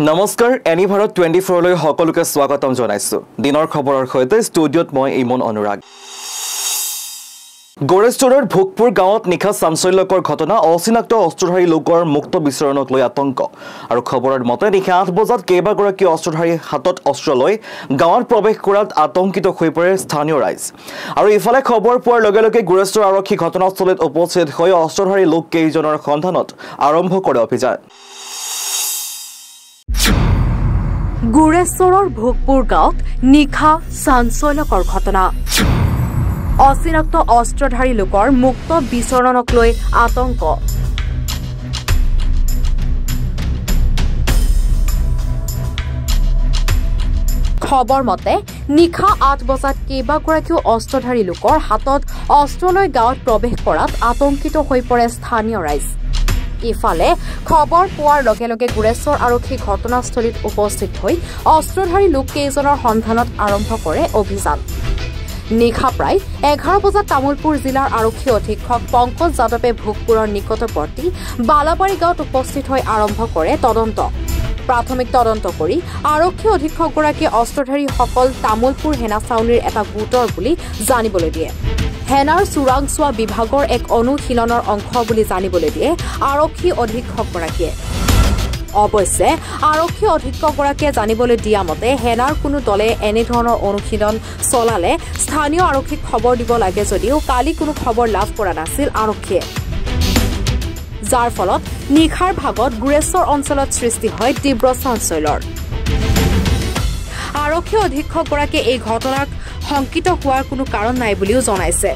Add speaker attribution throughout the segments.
Speaker 1: নমস্কাৰ এনি ভাৰত 24 লৈ সকলোকে স্বাগতম জনাইছো দিনৰ খবৰৰ সৈতে ষ্টুডিঅত মই ইমন অনুৰাগ গড়েশ্বৰৰ ভোগপুৰ গাঁৱত নিখা চাঞ্চল্যকৰ ঘটনা অচিনাক্ত অস্ত্ৰধাৰী লোকৰ মুক্ত বিচৰণক লৈ আতংক আৰু খবৰৰ মতে নিখা 8 বজাত কেইবাগৰাকী অস্ত্ৰধাৰী হাতত অস্ত্ৰ লৈ গাঁৱত প্ৰৱেশ কৰাত আতংকিত হৈ পৰে স্থানীয় ৰাইজ আৰু ইফালে খবৰ পোৱাৰ লগে লগে গড়েশ্বৰ আৰক্ষী ঘটনাস্থলীত উপস্থিত হৈ অস্ত্ৰধাৰী লোক কেইজনৰ সন্ধানত আৰম্ভ কৰে অভিযান
Speaker 2: গড়েশ্বৰৰ ভোগপুৰ গাঁৱত নিখা চাঞ্চল্যকৰ ঘটনা অচিনাক্ত অস্ত্ৰধাৰী লোকৰ মুক্ত বিচৰণক লৈ আতংক খবৰ মতে নিখা 8 বজাত কেইবাগৰাকী অস্ত্ৰধাৰী লোকৰ হাতত অস্ত্ৰ লৈ গাঁৱত প্ৰৱেশ কৰাত আতংকিত হৈ পৰে স্থানীয় ৰাইজ ইফালে খবৰ পোৱাৰ লগে লগে গড়েশ্বৰ আৰক্ষী ঘটনাস্থলীত উপস্থিত হৈ অস্ত্ৰধাৰী লোক কেইজনৰ সন্ধানত আৰম্ভ কৰে অভিযান নিখা প্ৰায় 11 বজাত তামুলপুৰ জিলাৰ আৰক্ষী অধীক্ষক পংকজ যাদৱে ভোগপুৰৰ নিকটৱৰ্তী বালাবাৰী গাঁৱত উপস্থিত হৈ আৰম্ভ কৰে তদন্ত প্ৰাথমিক তদন্ত কৰি আৰক্ষী অধীক্ষকগৰাকীয়ে অস্ত্ৰধাৰীসকল তামুলপুৰ হেনা চাউনীৰ এটা গোটৰ বুলি জানিবলৈ দিয়ে হেনাৰ চোৰাংচোৱা বিভাগৰ এক অনুশীলনৰ অংশ বুলি জানিবলৈ দিয়ে আৰক্ষী অধীক্ষকগৰাকীয়ে অৱশ্যে আৰক্ষী অধীক্ষকগৰাকীয়ে জানিবলৈ দিয়া মতে হেনাৰ কোনো দলে এনেধৰণৰ অনুশীলন চলালে স্থানীয় আৰক্ষীক খবৰ দিব লাগে যদিও কালি কোনো খবৰ লাভ কৰা নাছিল আৰক্ষীয়ে যাৰ ফলত নিখাৰ ভাগত গড়েশ্বৰ অঞ্চলত সৃষ্টি হয় তীব্ৰ চাঞ্চল্যৰ আৰক্ষী অধীক্ষকগৰাকীয়ে এই ঘটনাক শংকিত হোৱাৰ কোনো কাৰণ নাই বুলিও জনাইছে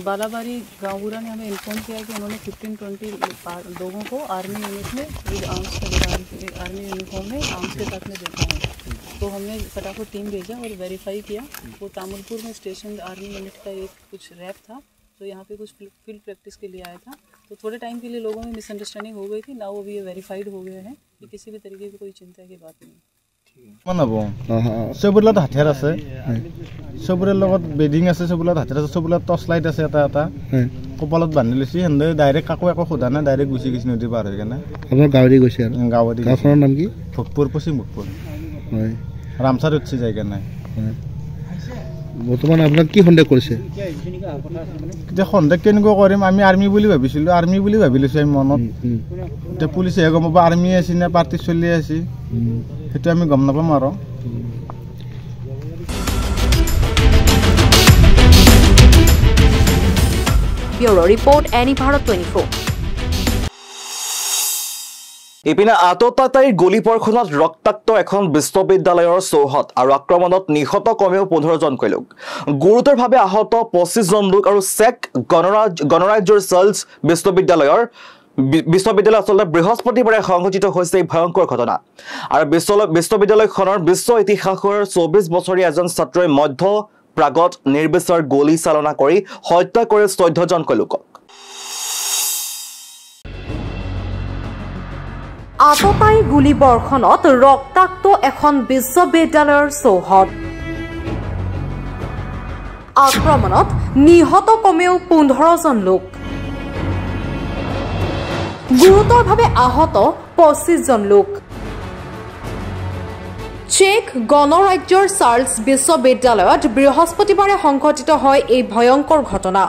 Speaker 3: बालाबारी गाँव पूरा ने हमें इन्फॉर्म किया कि उन्होंने 15-20 लोगों को आर्मी यूनिट में आर्मी यूनिफॉर्म में आर्म्स के साथ में देखा है तो हमने फटाफट टीम भेजा और वेरीफाई किया वो तामुलपुर में स्टेशन आर्मी यूनिट का एक कुछ रैप था जो यहाँ पे कुछ फील्ड प्रैक्टिस के लिए आया था तो थोड़े टाइम के लिए लोगों में मिसअंडरस्टैंडिंग हो गई थी ना वो भी ये वेरीफाइड हो गए हैं कि किसी भी तरीके की कोई चिंता की बात नहीं
Speaker 4: চবুলত হাতিয়াৰ আছে চবুৰৰ লগত বেডিং আছে চবুলত হাতিয়াৰ আছে চবুলত টৰ্চ লাইট আছে এটা কপালত বান্ধি লৈছে সেন্দে ডাইৰেক্ট কাকো একো সোধা নাই ডাইৰেক্ট গুচি গৈছে নদী পাৰ হৈ কেনে
Speaker 5: আপোনাৰ গাঁৱতে গৈছে আৰু
Speaker 4: গাঁৱতে
Speaker 5: গাঁওখনৰ নাম কি
Speaker 4: ভোগপুৰ পশ্চিম ভোগপুৰ
Speaker 5: হয়
Speaker 4: ৰামচাৰ উঠছি যায় কেনে
Speaker 5: বৰ্তমান আপোনাক কি সন্দেহ কৰিছে
Speaker 4: এতিয়া সন্দেহ কেনেকৈ কৰিম আমি আৰ্মি বুলি ভাবিছিলোঁ আৰ্মি বুলি ভাবি লৈছোঁ আমি মনত এতিয়া পুলিচেহে গম পাব আৰ্মি আছে নে পাৰ্টি চলি আছে সেইটো আমি গম নাপাম আৰু
Speaker 2: ব্যুৰো ৰিপৰ্ট এনি ভাৰত 24
Speaker 1: ইপিনে আততায়ীৰ গুলীবৰ্ষণত ৰক্তাক্ত এখন বিশ্ববিদ্যালয়ৰ চৌহদ আৰু আক্ৰমণত নিহত কমেও 15 জনকৈ লোক গুৰুতৰভাৱে আহত 25 জন লোক আৰু চেক গণৰাজ্যৰ চাৰ্লছ বিশ্ববিদ্যালয় আচলতে বৃহস্পতিবাৰে সংঘটিত হৈছে এই ভয়ংকৰ ঘটনা আৰু বিশ্ববিদ্যালয়খনৰ বিশ্ব ইতিহাসৰ 24 বছৰীয়া এজন ছাত্ৰই মধ্য প্ৰাগত নিৰ্বিচাৰ গুলী চালনা কৰি হত্যা কৰে 14 জনকৈ লোকক
Speaker 2: আততায়ী গুলীবৰ্ষণত ৰক্তাক্ত এখন বিশ্ববিদ্যালয়ৰ চৌহদ আক্ৰমণত নিহত কমেও 15 জন লোক গুৰুতৰভাৱে আহত 25 জন লোক চেক গণৰাজ্যৰ চাৰ্লছ বিশ্ববিদ্যালয়ত বৃহস্পতিবাৰে সংঘটিত হয় এই ভয়ংকৰ ঘটনা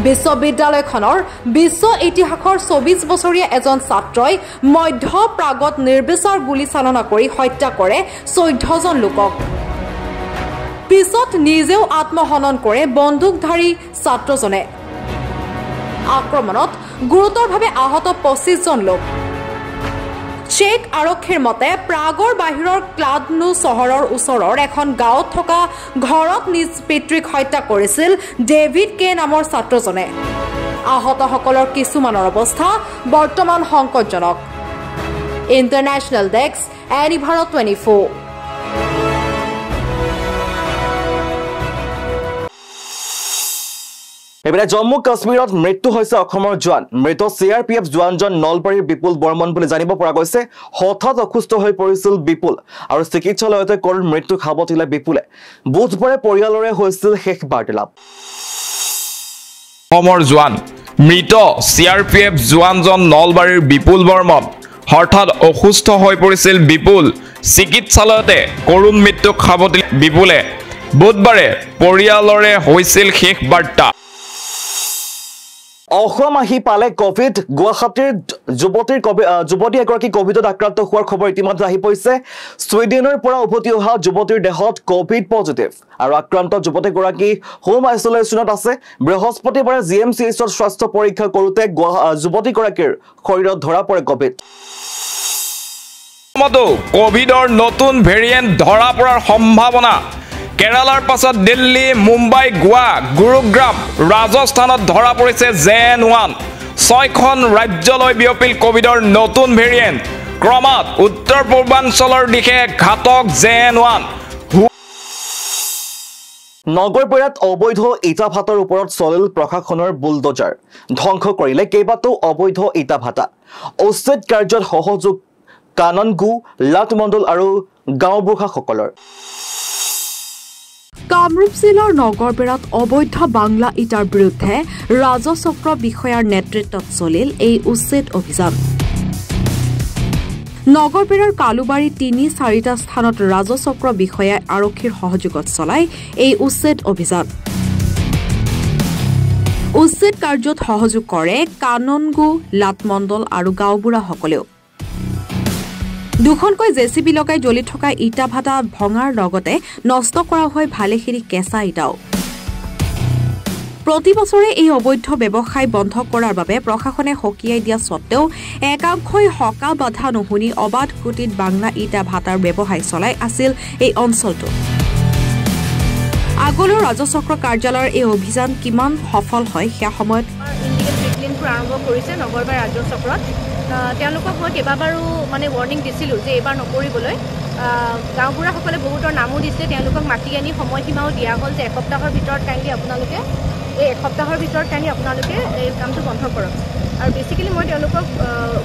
Speaker 2: বিশ্ববিদ্যালয়খনৰ বিশ্ব ইতিহাসৰ 24 বছৰীয়া এজন ছাত্ৰই মধ্য প্ৰাগত নিৰ্বিচাৰ গুলী চালনা কৰি হত্যা কৰে 14 জন লোকক পিছত নিজেও আত্মহনন কৰে বন্দুকধাৰী ছাত্ৰজনে আক্ৰমণত গুৰুতৰভাৱে আহত 25 জন লোক চেক আৰক্ষীৰ মতে প্ৰাগৰ বাহিৰৰ ক্লাডনো চহৰৰ ওচৰৰ এখন গাঁৱত থকা ঘৰত নিজ পিতৃক হত্যা কৰিছিল ডেভিড কে নামৰ ছাত্ৰজনে আহতসকলৰ কিছুমানৰ অৱস্থা বৰ্তমান সংকটজনক ইণ্টাৰনেশ্যনেল ডেস্ক এনি ভাৰত 24
Speaker 1: এবাৰে জম্মু কাশ্মীৰত মৃত্যু হৈছে অসমৰ জোৱান মৃত CRPF জোৱানজন নলবাৰীৰ বিপুল বৰ্মন বুলি জানিব পৰা গৈছে হঠাৎ অসুস্থ হৈ পৰিছিল বিপুল আৰু চিকিৎসালয়তে কৰোৰ মৃত্যু খাবতিলে বিপুলে বুধবাৰে পৰিয়ালৰে হৈছিল শেষ বাৰ্তালাপ
Speaker 6: অসমৰ জোৱান মৃত CRPF জোৱানজন নলবাৰীৰ বিপুল বৰ্মন হঠাৎ অসুস্থ হৈ পৰিছিল বিপুল চিকিৎসালয়তে কৰুণ মৃত্যুক সাৱটি বিপুলে বুধবাৰে পৰিয়ালৰে হৈছিল শেষ বাৰ্তা
Speaker 1: অসম আহি পালে কোভিড গুৱাহাটীৰ যুৱতী এগৰাকী কোভিডত আক্ৰান্ত হোৱাৰ খবৰ ইতিমধ্যে আহি পৰিছে ছুইডেনৰ পৰা উভতি অহা যুৱতীৰ দেহত কোভিড পজিটিভ আৰু আক্ৰান্ত যুৱতীগৰাকী হোম আইচোলেশ্যনত আছে বৃহস্পতিবাৰে GMCHত স্বাস্থ্য পৰীক্ষা কৰোঁতে যুৱতীগৰাকীৰ শৰীৰত ধৰা পৰে কোভিড
Speaker 6: কোভিডৰ নতুন ভেৰিয়েণ্ট ধৰা পৰাৰ সম্ভাৱনা কেৰালাৰ পাছত দিল্লী মুম্বাই গোৱা গুৰুগ্ৰাম ৰাজস্থানত ধৰা পৰিছে JN1 ছয়খন ৰাজ্যলৈ বিয়পিল কোভিডৰ নতুন ভেৰিয়েণ্ট ক্ৰমাৎ উত্তৰ পূৰ্বাঞ্চলৰ দিশে ঘাতক JN1
Speaker 1: নগৰপেৰাত অবৈধ ইটা ভাটাৰ ওপৰত চলিল প্ৰশাসনৰ বুলডোজাৰ ধ্বংস কৰিলে কেইবাটাও অবৈধ ইটা ভাটা উচ্ছেদ কাৰ্যত সহযোগ কাননগু লাটমণ্ডল আৰু গাঁওবুঢ়াসকলৰ
Speaker 2: কামৰূপ জিলাৰ নগৰবেৰাত অবৈধ বাংলা ইটাৰ বিৰুদ্ধে ৰাজচক্ৰ বিষয়াৰ নেতৃত্বত চলিল এই উচ্ছেদ অভিযান নগৰবেৰাৰ কালুবাৰী ৩-৪টা স্থানত ৰাজচক্ৰ বিষয়াই আৰক্ষীৰ সহযোগত চলাই এই উচ্ছেদ অভিযান উচ্ছেদ কাৰ্যত সহযোগ কৰে কাননগু লাটমণ্ডল আৰু গাঁওবুঢ়াসকলেও দুখনকৈ জেচিবি লগাই জ্বলি থকা ইটা ভাটা ভঙাৰ লগতে নষ্ট কৰা হয় ভালেখিনি কেঁচা ইটাও প্ৰতি বছৰে এই অবৈধ ব্যৱসায় বন্ধ কৰাৰ বাবে প্ৰশাসনে সকীয়াই দিয়া সত্ত্বেও একাংশই হকা বাধা নুশুনি অবাধ গতিত বাংলা ইটা ভাটাৰ ব্যৱসায় চলাই আছিল এই অঞ্চলটো আগলৈ ৰাজচক্ৰ কাৰ্যালয়ৰ এই অভিযান কিমান সফল হয় সেয়া সময়ত
Speaker 7: আৰম্ভ কৰিছে নগৰবাৰ ৰাজচক্ৰত তেওঁলোকক মই কেইবাবাৰো মানে ৱাৰ্ণিং দিছিলোঁ যে এইবাৰ নকৰিবলৈ গাঁওবুঢ়াসকলে বহুতৰ নামো দিছে তেওঁলোকক মাতি আনি সময়সীমাও দিয়া হ'ল যে এসপ্তাহৰ ভিতৰত কাইণ্ডলি আপোনালোকে এই কামটো বন্ধ কৰক আৰু বেচিকেলি মই তেওঁলোকক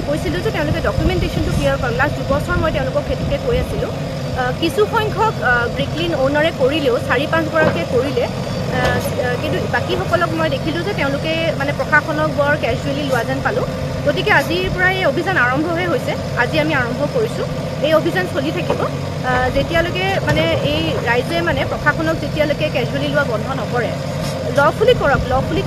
Speaker 7: কৈছিলোঁ যে তেওঁলোকে ডকুমেণ্টেশ্যনটো ক্লিয়াৰ কৰক লাষ্ট 2 বছৰ মই তেওঁলোকক সেইটোকে কৈ আছিলোঁ কিছু সংখ্যক ব্ৰিকলিন অ'নাৰে কৰিলেও 4-5 গৰাকীয়ে কৰিলে কিন্তু বাকীসকলক মই দেখিলোঁ যে তেওঁলোকে মানে প্ৰশাসনক বৰ কেজুৱেলি লোৱা যেন পালোঁ গতিকে আজিৰ পৰা এই অভিযান আৰম্ভহে হৈছে আজি আমি আৰম্ভ কৰিছোঁ এই অভিযান চলি থাকিব যেতিয়ালৈকে মানে এই ৰাইজে মানে প্ৰশাসনক যেতিয়ালৈকে কেজুৱেলি লোৱা বন্ধ নকৰে লফুলি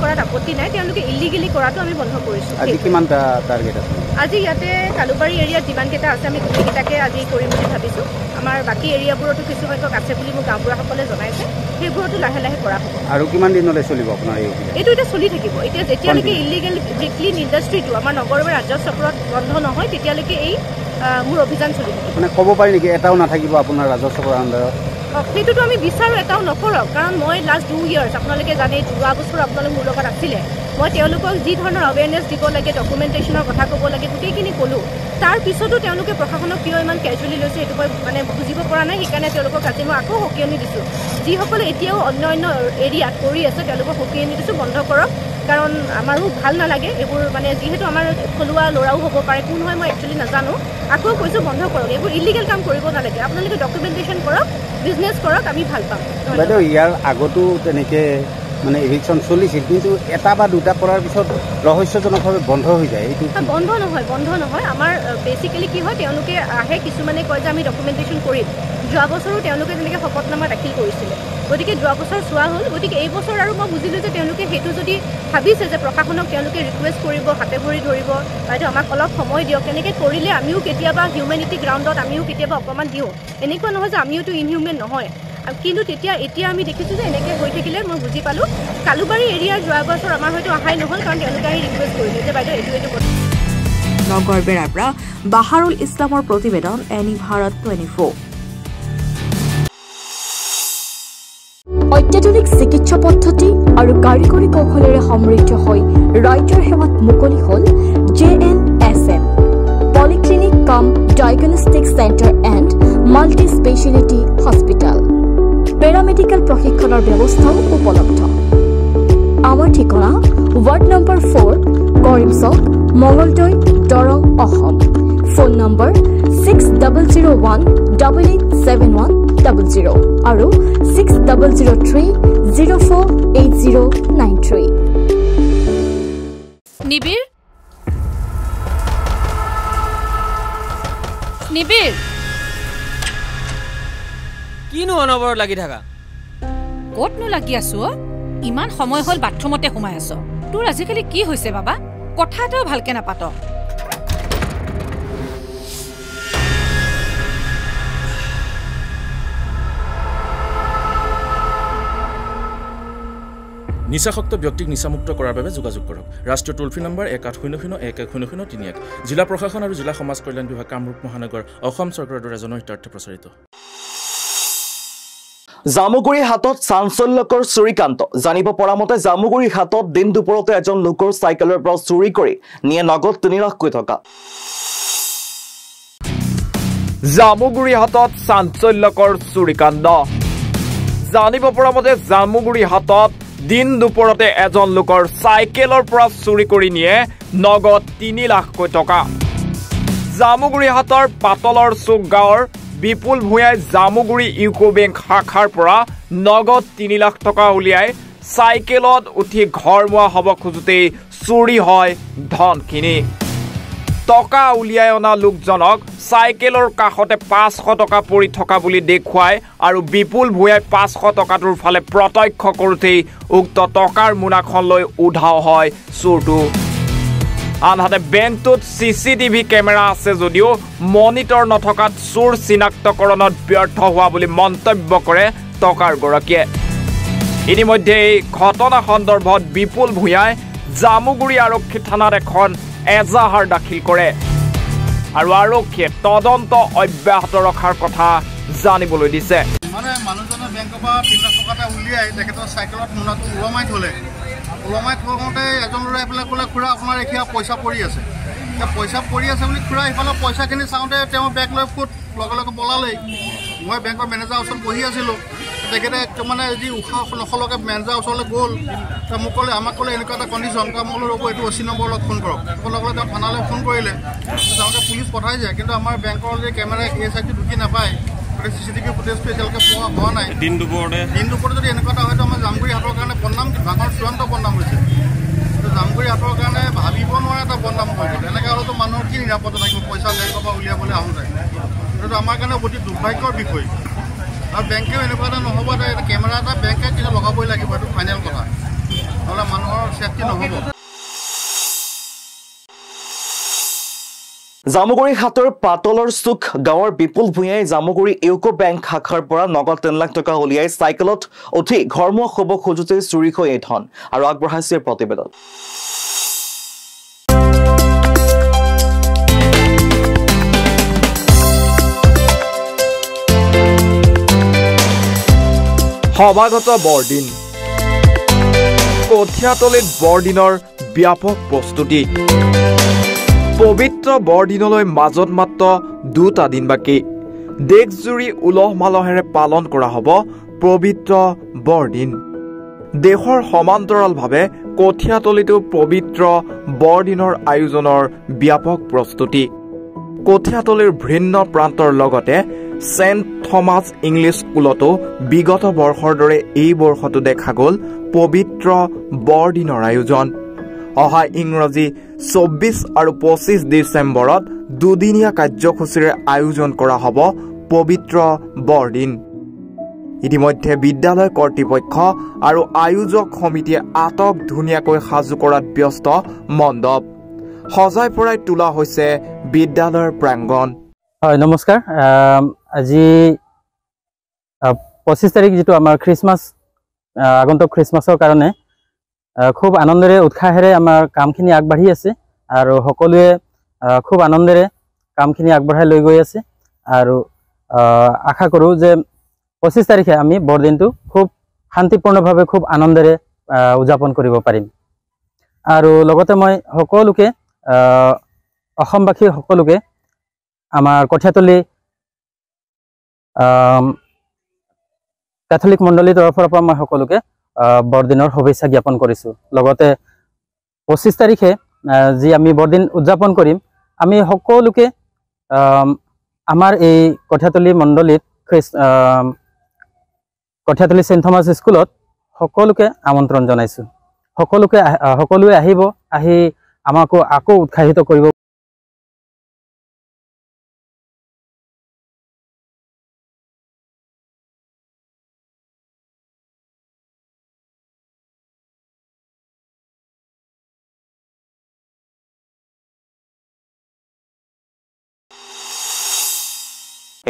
Speaker 7: কৰাত আপত্তি নাই তেওঁলোকে ইলিগেলি কৰাটো আমি বন্ধ কৰিছোঁ
Speaker 5: আজি কিমানটা টাৰ্গেট আছে
Speaker 7: আজি ইয়াতে কালুবাৰী এৰিয়াত যিমানকেইটা আছে আমি গোটেইকেইটাকে আজি কৰিম বুলি ভাবিছোঁ আমাৰ বাকী এৰিয়াবোৰতো কিছু সংখ্যক আছে বুলি মোক গাঁওবুঢ়াসকলে জনাইছে সেইবোৰতো লাহে লাহে কৰা হ'ব
Speaker 5: আৰু কিমান দিনলৈ চলিব আপোনাৰ এই অভিযান
Speaker 7: এইটো এতিয়া চলি থাকিব এতিয়া যেতিয়ালৈকে ইলিগেল ব্ৰিকলিন ইণ্ডাষ্ট্ৰিটো আমাৰ নগৰবাৰ ৰাজচক্ৰত বন্ধ নহয় তেতিয়ালৈকে এই মোৰ অভিযান চলি থাকিব
Speaker 5: মানে ক'ব পাৰি নেকি এটাও নাথাকিব আপোনাৰ ৰাজচক্ৰৰ আণ্ডাৰত
Speaker 7: সেইটোতো আমি বিচাৰোঁ এটাও নকৰক কাৰণ মই লাষ্ট 2 ইয়াৰ্ছ আপোনালোকে জানে যোৱা বছৰ আপোনালোক মোৰ লগত আছিলে মই তেওঁলোকক যি ধৰণৰ আৱেৰনেছ দিব লাগে ডকুমেণ্টেশ্যনৰ কথা ক'ব লাগে গোটেইখিনি ক'লোঁ তাৰ পিছতো তেওঁলোকে প্ৰশাসনক কিয় ইমান কেজুৱেলি লৈছে সেইটো মই মানে বুজিব পৰা নাই সেইকাৰণে তেওঁলোকক আজি মই আকৌ সকিয়নি দিছোঁ যিসকলে এতিয়াও অন্য এৰিয়াত কৰি আছে তেওঁলোকক সকিয়নি দিছোঁ বন্ধ কৰক কাৰণ আমাৰো ভাল নালাগে এইবোৰ মানে যিহেতু আমাৰ থলুৱা ল'ৰাও হ'ব পাৰে কোন হয় মই একচুৱেলি নাজানো আকৌ কৈছোঁ বন্ধ কৰক এইবোৰ ইলিগেল কাম কৰিব নালাগে আপোনালোকে ডকুমেণ্টেশ্যন কৰক বিজনেছ কৰক আমি ভাল পাম
Speaker 5: বাইদেউ ইয়াৰ আগতো তেনেকৈ মানে ইভিকশ্যন চলিছিল কিন্তু এটা বা দুটা কৰাৰ পিছত ৰহস্যজনকভাৱে বন্ধ হৈ যায় এইটো
Speaker 7: বন্ধ নহয় আমাৰ বেচিকেলি কি হয় তেওঁলোকে আহে কিছুমানে কয় যে আমি ডকুমেণ্টেশ্যন কৰিম যোৱা বছৰো তেওঁলোকে তেনেকৈ শপতনামা দাখিল কৰিছিলে গতিকে যোৱা বছৰ চোৱা হ'ল গতিকে এই বছৰ আৰু মই বুজিলোঁ যে তেওঁলোকে সেইটো যদি ভাবিছে যে প্ৰশাসনক তেওঁলোকে ৰিকুৱেষ্ট কৰিব হাতে ভৰি ধৰিব বাইদেউ আমাক অলপ সময় দিয়ক তেনেকৈ কৰিলে আমিও কেতিয়াবা হিউমেনিটি গ্ৰাউণ্ডত আমিও কেতিয়াবা অকণমান দিওঁ এনেকুৱা নহয় যে আমিওতো ইনহিউমেন নহয় কিন্তু এতিয়া আমি দেখিছোঁ যে এনেকৈ হৈ থাকিলে মই বুজি পালোঁ কালুবাৰী এৰিয়াৰ যোৱা বছৰ আমাৰ হয়তো অহাই নহ'ল কাৰণ তেওঁলোকে আহি ৰিকুৱেষ্ট কৰিলে যে বাইদেউ এইটো
Speaker 2: নগৰবেৰাৰ পৰা বাহাৰুল ইছলামৰ প্ৰতিবেদন এনি ভাৰত 24 অত্যাধুনিক চিকিৎসা পদ্ধতি আৰু কাৰিকৰী কৌশলেৰে সমৃদ্ধ হৈ ৰাইজৰ সেৱাত মুকলি হ'ল JNSM পলিক্লিনিক কাম diagnostic centre and multi speciality hospital paramedical প্ৰশিক্ষণৰ ব্যৱস্থাও উপলব্ধ আমাৰ ঠিকনা ৱাৰ্ড নম্বৰ 4 কৰিম চক মঙলদৈ দৰং অসম ফোন নম্বৰ 6001887100 আৰু 6003048093
Speaker 8: নিবিৰ নিবিৰ
Speaker 9: কিনো অনবৰ লাগি থাকা
Speaker 8: ক'তনো লাগি আছো ইমান সময় হ'ল বাথৰুমতে সোমাই আছ তোৰ আজিকালি কি হৈছে বাবা কথা এটাও ভালকে নাপাত
Speaker 10: নিচাসক্ত ব্যক্তিক নিচামুক্ত কৰাৰ বাবে যোগাযোগ কৰক ৰাষ্ট্ৰীয় টোল ফ্ৰী নম্বৰ 1800-1100-31 জিলা প্ৰশাসন আৰু জিলা সমাজ কল্যাণ বিভাগ কামৰূপ মহানগৰ অসম চৰকাৰৰ দ্বাৰা জনহিতাৰ্থে প্ৰচাৰিত
Speaker 1: জামুগুৰি হাতত চাঞ্চল্যকৰ চুৰিকাণ্ড জানিব পৰা মতে জামুগুৰি হাতত দিন দুপৰতে এজন লোকৰ চাইকেলৰ পৰা চুৰি কৰি নিয়ে নগদ 3 লাখ টকা
Speaker 6: জামুগুৰি হাতত চাঞ্চল্যকৰ চুৰিকাণ্ড জানিব পৰা মতে জামুগুৰি হাতত দিন দুপৰতে এজন লোকৰ চাইকেলৰ পৰা চুৰি কৰি নিয়ে নগদ 3 লাখ টকা জামুগুৰি হাতৰ পাতলৰ চুক গাঁৱৰ বিপুল ভূঞাই জামুগুৰি ইউকো বেংক শাখাৰ পৰা নগদ 3 লাখ টকা উলিয়াই চাইকেলত উঠি ঘৰমুৱা হ'ব খোজোতেই চুৰি হয় ধনখিনি টকা উলিয়াই অনা লোকজনক চাইকেলৰ কাষতে 500 টকা পৰি থকা বুলি দেখুৱাই আৰু বিপুল ভূঞাই 500 টকাটোৰ ফালে প্ৰত্যক্ষ কৰোঁতেই উক্ত টকাৰ মোনাখন লৈ উধাও হয় চুৰটো আনহাতে বেংকটোত চিচিটিভি কেমেৰা আছে যদিও মনিটৰ নথকাত চুৰ চিনাক্তকৰণত ব্যৰ্থ হোৱা বুলি মন্তব্য কৰে টকাৰ গৰাকীয়ে ইতিমধ্যে এই ঘটনা সন্দৰ্ভত বিপুল ভূঞাই জামুগুৰি আৰক্ষী থানাত এখন এজাহাৰ দাখিল কৰে আৰু আৰক্ষীয়ে তদন্ত অব্যাহত ৰখাৰ কথা জানিবলৈ দিছে
Speaker 4: মানে মানুহজনে বেংকৰ পৰা 3 লাখ টকা উলিয়াই তেখেতৰ চাইকেলত মোনাটো ওলমাই থ'লে ওলমাই থওঁতে এজন ল'ৰাই এইফালে ক'লে খুৰা আপোনাৰ এখীয়া পইচা পৰি আছে এতিয়া পইচা পৰি আছে বুলি খুৰা ইফালে পইচাখিনি চাওঁতে তেওঁ বেগ লৈ ফুট লগে লগে পলালেই মই বেংকৰ মেনেজাৰ ওচৰত বহি আছিলোঁ তেখেতে মানে যি উশাহ নখলকে মেনেজাৰ ওচৰলৈ গ'ল মোক ক'লে আমাক ক'লে এনেকুৱা এটা কণ্ডিশ্যন মই বোলো ৰ'ব এইটো 80 নম্বৰত ফোন কৰক ক'লে ক'লে তেওঁ থানালৈ ফোন কৰিলে তেওঁলোকে পুলিচ পঠাই যায় কিন্তু আমাৰ বেংকৰ যে কেমেৰা এই চাইডটো ঢুকি নাপায় চিচিটিভি ফুটেজটো এতিয়ালৈকে পোৱা হোৱা নাই দিন দুপৰতে যদি এনেকুৱা এটা হয়তো আমাৰ জামগুৰি হাটৰ কাৰণে বদনাম ডাঙৰ চূড়ান্ত বদনাম হৈছে জামগুৰি হাটৰ কাৰণে ভাবিব নোৱাৰা এটা বদনাম হৈ গ'ল এনেকৈ হ'লেতো মানুহৰ কি নিৰাপত্তা থাকিব পইচা বেংকৰ পৰা উলিয়াবলৈ আহোঁতে এইটো আমাৰ কাৰণে অতি দুৰ্ভাগ্যৰ বিষয় আৰু বেংকেও এনেকুৱা এটা নহ'ব এটা কেমেৰা এটা বেংকে কিন্তু লগাবই লাগিব এইটো ফাইনেল কথা নহ'লে মানুহৰ ছেফটি নহ'ব
Speaker 1: জামুগুৰি হাতৰ পাতলৰ চুক গাঁৱৰ বিপুল ভূঞাই জামুগুৰি ইউকো বেংক শাখাৰ পৰা নগদ 3 লাখ টকা উলিয়াই চাইকেলত উঠি ঘৰমুৱা হ'ব খোজোতে চুৰি হৈ এই ধন আৰু আগবঢ়াইছে প্ৰতিবেদন
Speaker 6: সমাগত বৰদিন কঠীয়াতলিত বৰদিনৰ ব্যাপক প্ৰস্তুতি পবিত্ৰ বৰদিনলৈ মাজত মাত্ৰ 2টা দিন বাকী দেশজুৰি উলহ মালহেৰে পালন কৰা হ'ব পবিত্ৰ বৰদিন দেশৰ সমান্তৰালভাৱে কঠীয়াতলিতো পবিত্ৰ বৰদিনৰ আয়োজনৰ ব্যাপক প্ৰস্তুতি কঠীয়াতলিৰ ভিন্ন প্ৰান্তৰ লগতে সেন্ট থমাস ইংলিছ স্কুলতো বিগত বৰ্ষৰ দৰে এই বৰ্ষতো দেখা গ'ল পবিত্ৰ বৰদিনৰ আয়োজন অহা ইংৰাজী 24 আৰু 25 ডিচেম্বৰত দুদিনীয়া কাৰ্যসূচীৰে আয়োজন কৰা হ'ব পবিত্ৰ বৰদিন ইতিমধ্যে বিদ্যালয় কৰ্তৃপক্ষ আৰু আয়োজক সমিতিয়ে আটক ধুনীয়াকৈ সাজু কৰাত ব্যস্ত মণ্ডপ সজাই পৰাই তোলা হৈছে বিদ্যালয়ৰ প্ৰাংগণ
Speaker 11: হয় নমস্কাৰ আজি 25 তাৰিখ যেটো আমাৰ খ্ৰীষ্টমাছ আগন্তুক খ্ৰীষ্টমাছৰ কাৰণে খুব আনন্দৰে উৎসাহেৰে আমাৰ কামখিনি আগবাঢ়ি আছে আৰু সকলোৱে খুব আনন্দৰে কামখিনি আগবঢ়াই লৈ গৈ আছে আৰু আশা কৰোঁ যে 25 তাৰিখে আমি বৰদিনটো খুব শান্তিপূৰ্ণভাৱে খুব আনন্দৰে উদযাপন কৰিব পাৰিম আৰু লগতে মই সকলোকে অসমবাসী সকলোকে আমাৰ কঠীয়াতলি কেথলিক মণ্ডলীৰ তৰফৰ পৰা মই সকলোকে বৰদিনৰ শুভেচ্ছা জ্ঞাপন কৰিছোঁ লগতে 25 তাৰিখে যি আমি বৰদিন উদযাপন কৰিম আমি সকলোকে আমাৰ এই কঠীয়াতলি মণ্ডলীত কঠীয়াতলি সেন্ট থমাস স্কুলত সকলোকে আমন্ত্ৰণ জনাইছোঁ সকলোৱে আহিব আহি আমাকো আকৌ উৎসাহিত কৰিব।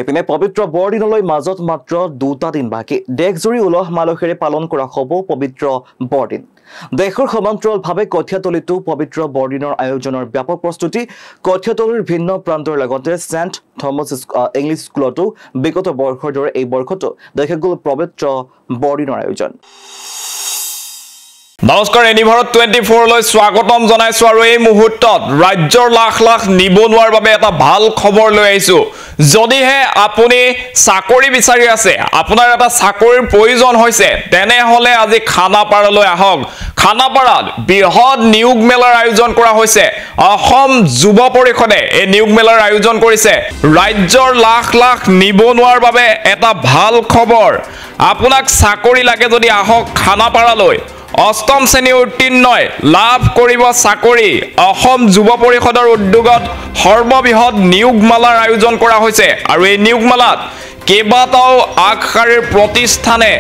Speaker 1: এপিনে পবিত্ৰ বৰদিনলৈ মাজত মাত্ৰ 2টা দিন বাকী। দেশজুৰি উলহ মালহেৰে পালন কৰা হ'ব পবিত্ৰ বৰদিন। দেশৰ সমান্তৰালভাৱে কঠীয়াতলীতো পবিত্ৰ বৰদিনৰ আয়োজনৰ ব্যাপক প্ৰস্তুতি। কঠীয়াতলীৰ ভিন্ন প্ৰান্তৰ লগতে সেণ্ট থমাছ ইংলিছ স্কুলতো বিগত বৰ্ষৰ দৰে এই বৰ্ষতো দেখা গ'ল পবিত্ৰ বৰদিনৰ আয়োজন।
Speaker 6: নমস্কাৰ, এনিভাৰত 24লৈ স্বাগতম জনাইছো আৰু এই মুহূৰ্তত ৰাজ্যৰ লাখ লাখ নিবনুৱাৰ বাবে এটা ভাল খবৰ লৈ আহিছো। যদিহে আপুনি চাকৰি বিচাৰি আছে, আপোনাৰ এটা চাকৰিৰ প্ৰয়োজন হৈছে, তেনেহলে আজি খানাপাৰালৈ আহক। খানাপাৰাত বৃহৎ নিয়োগ মেলাৰ আয়োজন কৰা হৈছে। অসম যুৱ পৰিষদে এই নিয়োগ মেলাৰ আয়োজন কৰিছে। ৰাজ্যৰ লাখ লাখ নিবনুৱাৰ বাবে এটা ভাল খবৰ। আপোনাক চাকৰি লাগে যদি আহক খানাপাৰালৈ। অষ্টম শ্ৰেণী উত্তীৰ্ণই লাভ কৰিব চাকৰি। অসম যুৱ পৰিষদৰ উদ্যোগত সৰ্ববৃহৎ নিয়োগ মেলাৰ আয়োজন কৰা হৈছে আৰু এই নিয়োগ মেলাত কেইবাটাও আগশাৰীৰ প্ৰতিষ্ঠানে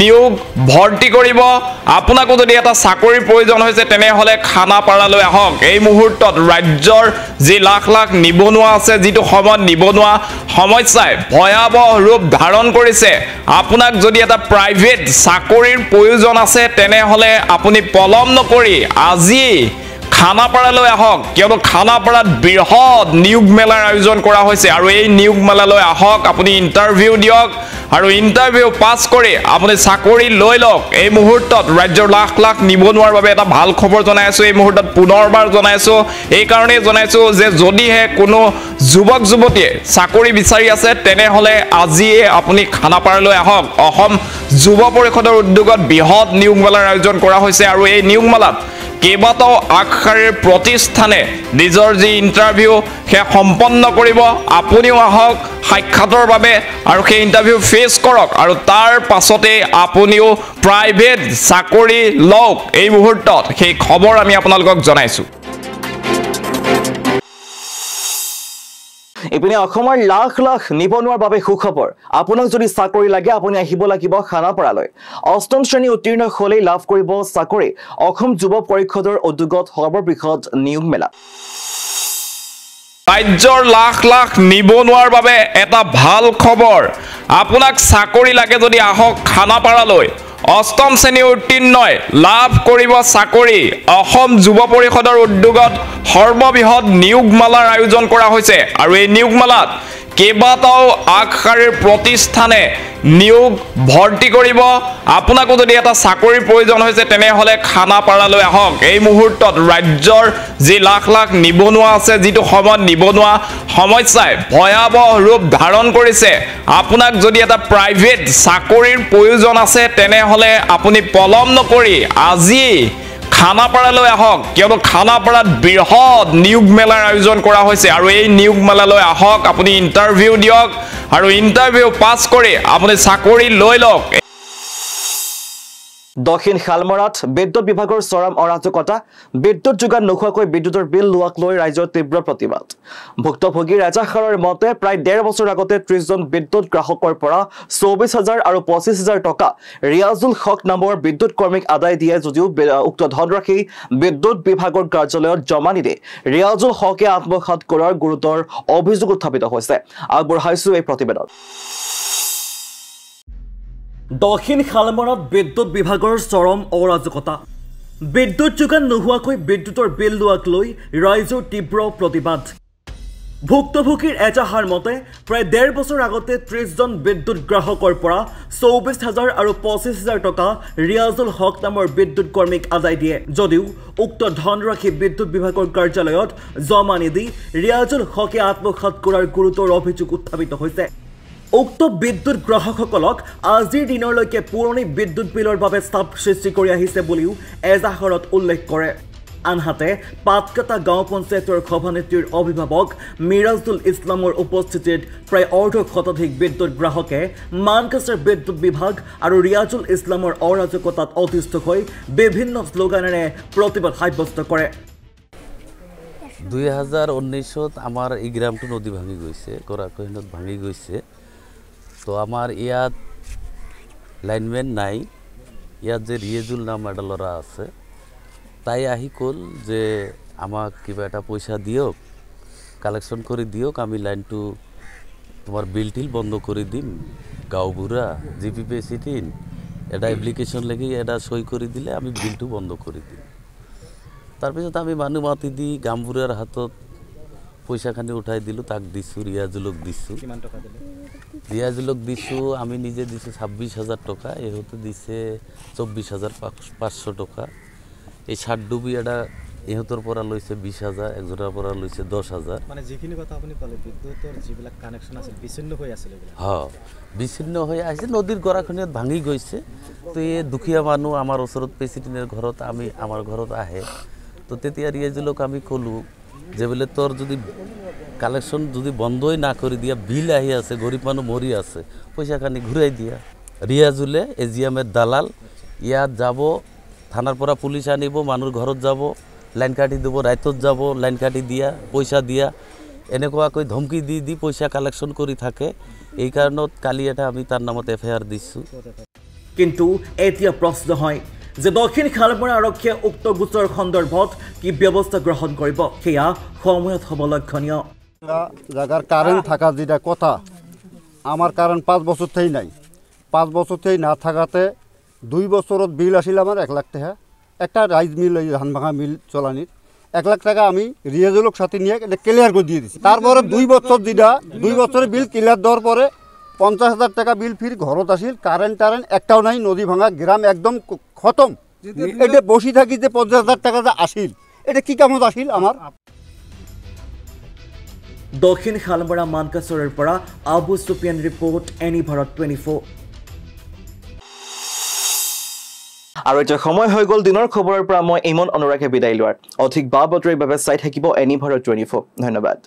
Speaker 6: নিয়োগ ভৰ্তি কৰিব। আপোনাকো যদি এটা চাকৰিৰ প্ৰয়োজন হৈছে তেনেহলে খানাপাৰালৈ আহক। এই মুহূৰ্তত ৰাজ্যৰ যি লাখ লাখ নিবনুৱা আছে, যিটো সময়ত নিবনুৱা সমস্যাই ভয়াৱহ ৰূপ ধাৰণ কৰিছে, আপোনাক যদি এটা প্ৰাইভেট চাকৰিৰ প্ৰয়োজন আছে তেনেহলে আপুনি পলম নকৰি আজি খানাপাৰালৈ আহক, কিয়নো খানাপাৰাত বৃহৎ নিয়োগ মেলাৰ আয়োজন কৰা হৈছে আৰু এই নিয়োগ মেলালৈ আহক। আপুনি ইণ্টাৰভিউ দিয়ক আৰু ইণ্টাৰভিউ পাছ কৰি আপুনি চাকৰি লৈ লওক। এই মুহূৰ্তত ৰাজ্যৰ লাখ লাখ নিবনুৱাৰ বাবে এটা ভাল খবৰ জনাই আছো। এই মুহূৰ্তত পুনৰবাৰ জনাইছো, এইকাৰণেই জনাইছো যে যদিহে কোনো যুৱক যুৱতীয়ে চাকৰি বিচাৰি আছে তেনেহলে আজিয়ে আপুনি খানাপাৰালৈ আহক। অসম যুৱ পৰিষদৰ উদ্যোগত বৃহৎ নিয়োগ মেলাৰ আয়োজন কৰা হৈছে আৰু এই নিয়োগ মেলাত কেইবাটাও আগশাৰীৰ প্ৰতিষ্ঠানে নিজৰ যি ইণ্টাৰভিউ সেই সম্পন্ন কৰিব। আপুনিও আহক সাক্ষাতৰ বাবে আৰু সেই ইণ্টাৰভিউ ফেচ কৰক আৰু তাৰ পাছতে আপুনিও প্ৰাইভেট চাকৰি লওক। এই মুহূৰ্তত সেই খবৰ আমি আপোনালোকক জনাইছো।
Speaker 1: ইপিনে অসমৰ লাখ লাখ নিবনুৱাৰ বাবে সুখবৰ। আপোনাক যদি চাকৰি লাগে আপুনি আহিব লাগিব খানাপাৰালৈ। অষ্টম শ্ৰেণী উত্তীৰ্ণ হ'লেই লাভ কৰিব চাকৰি। অসম যুৱ পৰিষদৰ উদ্যোগত সৰ্ববৃহৎ নিয়োগ মেলা।
Speaker 6: ৰাজ্যৰ লাখ লাখ নিবনুৱাৰ বাবে এটা ভাল খবৰ। আপোনাক চাকৰি লাগে যদি আহক খানাপাৰালৈ। অষ্টম শ্ৰেণী উত্তীৰ্ণই লাভ কৰিব চাকৰি। অসম যুৱ পৰিষদৰ উদ্যোগত সৰ্ববৃহৎ নিয়োগ মেলাৰ আয়োজন কৰা হৈছে আৰু এই নিয়োগ মেলাত কেইবাটাও আগশাৰীৰ প্ৰতিষ্ঠানে নিয়োগ ভৰ্তি কৰিব। আপোনাকো যদি এটা চাকৰিৰ প্ৰয়োজন হৈছে তেনেহলে খানাপাৰালৈ আহক। এই মুহূৰ্তত ৰাজ্যৰ যি লাখ লাখ নিবনুৱা আছে, যিটো সময়ত নিবনুৱা সমস্যাই ভয়াৱহ ৰূপ ধাৰণ কৰিছে, আপোনাক যদি এটা প্ৰাইভেট চাকৰিৰ প্ৰয়োজন আছে তেনেহলে আপুনি পলম নকৰি আজি খানাপাৰালৈ আহক, কিয়নো খানাপাৰাত বৃহৎ নিয়োগ মেলাৰ আয়োজন কৰা হৈছে আৰু এই নিয়োগ মেলালৈ আহক। আপুনি ইণ্টাৰভিউ দিয়ক আৰু ইণ্টাৰভিউ পাছ কৰি আপুনি চাকৰি লৈ লওক।
Speaker 1: দক্ষিণ শালমৰাত বিদ্যুৎ বিভাগৰ চৰম অৰাজকতা। বিদ্যুৎ যোগান নোখোৱাকৈ বিদ্যুতৰ বিল লোৱাক লৈ ৰাইজৰ তীব্ৰ প্ৰতিবাদ। ভুক্তভোগী ৰাজাখাৰৰ মতে প্ৰায় 1.5 বছৰ আগতে 30 জন বিদ্যুৎ গ্ৰাহকৰ পৰা 24,000 আৰু 25,000 টকা ৰিয়াজুল হক নামৰ বিদ্যুৎ কৰ্মীক আদায় দিয়ে যদিও উক্ত ধনৰাশি বিদ্যুৎ বিভাগৰ কাৰ্যালয়ত জমা নিদি ৰিয়াজুল হকে আত্মসাৎ কৰাৰ গুৰুতৰ অভিযোগ উত্থাপিত হৈছে। আগবঢ়াইছো এই প্ৰতিবেদন। দক্ষিণ শালমৰাত বিদ্যুৎ বিভাগৰ চৰম অৰাজকতা। বিদ্যুৎ যোগান নোহোৱাকৈ বিদ্যুতৰ বিল লোৱাক লৈ ৰাইজৰ তীব্ৰ প্ৰতিবাদ। ভুক্তভোগীৰ এজাহাৰ মতে প্ৰায় 1.5 বছৰ আগতে 30 জন বিদ্যুৎ গ্ৰাহকৰ পৰা 24,000 আৰু 25,000 টকা ৰিয়াজুল হক নামৰ বিদ্যুৎ কৰ্মীক আদায় দিয়ে যদিও উক্ত ধনৰাশি বিদ্যুৎ বিভাগৰ কাৰ্যালয়ত জমা নিদি ৰিয়াজুল হকে আত্মসাৎ কৰাৰ গুৰুতৰ অভিযোগ উত্থাপিত হৈছে। উক্ত বিদ্যুৎ গ্ৰাহকসকলক আজিৰ দিনলৈকে পুৰণি বিদ্যুৎ বিলৰ বাবে চাপ সৃষ্টি কৰি আহিছে বুলিও এজাহাৰত উল্লেখ কৰে। আনহাতে পাতকাটা গাঁও পঞ্চায়তৰ সভানেত্ৰীৰ অভিভাৱক মিৰাজুল ইছলামৰ উপস্থিতিত প্ৰায় অৰ্ধশতাধিক বিদ্যুৎ গ্ৰাহকে মানকাছাৰ বিদ্যুৎ বিভাগ আৰু ৰিয়াজুল ইছলামৰ অৰাজকতাত অতিষ্ঠ হৈ বিভিন্ন শ্লোগানেৰে প্ৰতিবাদ সাব্যস্ত কৰে।
Speaker 12: 2019 আমাৰ এই গ্ৰামটো নদী ভাঙি গৈছে, গৰাখহনীয়াত ভাঙি গৈছে। তো আমাৰ ইয়াত লাইনমেন নাই, ইয়াত যে ৰিয়েজুল নাম এটা ল'ৰা আছে, তাই আহি ক'ল যে আমাক কিবা এটা পইচা দিয়ক, কালেকশ্যন কৰি দিয়ক, আমি লাইনটো তোমাৰ বিল টিল বন্ধ কৰি দিম। গাঁওবুঢ়া GPPCT এটা এপ্লিকেশ্যন লিখি এটা সই কৰি দিলে আমি বিলটো বন্ধ কৰি দিম। তাৰপিছত আমি মানুহ মাতি দি গাঁওবুঢ়াৰ হাতত পইচাখানি উঠাই দিলোঁ, তাক দিছোঁ, ৰিয়াজুলক দিছোঁ।
Speaker 13: কিমান টকা দিলে?
Speaker 12: ৰিয়াজুলক দিছোঁ, আমি নিজে দিছোঁ 26,000 টকা, ইহঁতে দিছে 24,500 টকা। এই চাৰ্ট ডুবি এটা ইহঁতৰ পৰা লৈছে 20,000, একজনৰ পৰা লৈছে 10,000।
Speaker 13: মানে যিখিনি কথা আপুনি ক'লে বিদ্যুতৰ যিবিলাক কানেকশ্যন আছিল বিচ্ছিন্ন হৈ আছিল এইবিলাক।
Speaker 12: হয়, বিচ্ছিন্ন হৈ আহিছে, নদীৰ গৰাখহনীয়াত ভাঙি গৈছে। তো এই দুখীয়া মানুহ আমাৰ ওচৰত প্ৰেচিডেণ্টৰ ঘৰত আমাৰ ঘৰত আহে। তো তেতিয়া ৰিয়াজুলক আমি ক'লোঁ যে বোলে তোৰ যদি কালেকশ্যন যদি বন্ধই না কৰি দিয়া, বিল আহি আছে, গৰীব মানুহ মৰি আছে, পইচাখানি ঘূৰাই দিয়া। ৰিয়াজুলে AGMৰ দালাল, ইয়াত যাব, থানাৰ পৰা পুলিচ আনিব, মানুহৰ ঘৰত যাব, লাইন কাটি দিব, ৰাইতত যাব, লাইন কাটি দিয়া, পইচা দিয়া, এনেকুৱাকৈ ধমকি দি দি পইচা কালেকশ্যন কৰি থাকে। এই কাৰণত কালি এটা আমি তাৰ নামত FIR দিছোঁ।
Speaker 1: কিন্তু এতিয়া প্ৰশ্ন হয় যে দক্ষিণ খালমৰা আৰক্ষীয়ে উক্ত গোচৰ সন্দৰ্ভত কি ব্যৱস্থা গ্ৰহণ কৰিব, সেয়া সময়ত হ'ব লক্ষণীয়।
Speaker 14: জায়গার কারেন্ট থাকা যেটা কথা, আমার কারেন্ট 5 বছর থেকেই নাই। 5 বছর থেকে না থাকাতে 2 বছরত বিল আসিল আমার 1 লাখ টাকা। একটা রাইস মিল, ওই ধান ভাঙা মিল চলানির 1 লাখ টাকা আমি রিয়াজুলক সাথে নিয়ে এটা ক্লিয়ার করে দিয়ে দিচ্ছি। তারপরে 2 বছর যেটা 2 বছরের বিল ক্লিয়ার দেওয়ার পরে 50,000 টাকা বিল ফির ঘরত আসিল। কারেন্ট একটাও নাই, নদী ভাঙা গ্রাম একদম খতম। এটা বসি থাকি যে 50,000 টাকা যে আসিল, এটা কি কামত আসিল আমার?
Speaker 1: দক্ষিণ খালমৰা মানকাছৰৰ পৰা আবু সুফিয়ান ৰিপৰ্ট, এনি ভাৰত 24। আৰু এতিয়া সময় হৈ গ'ল দিনৰ খবৰৰ পৰা মই ইমন অনুৰাগে বিদায় লোৱাৰ। অধিক বা বাতৰিৰ বাবে চাই থাকিব এনি ভাৰত 24। ধন্যবাদ।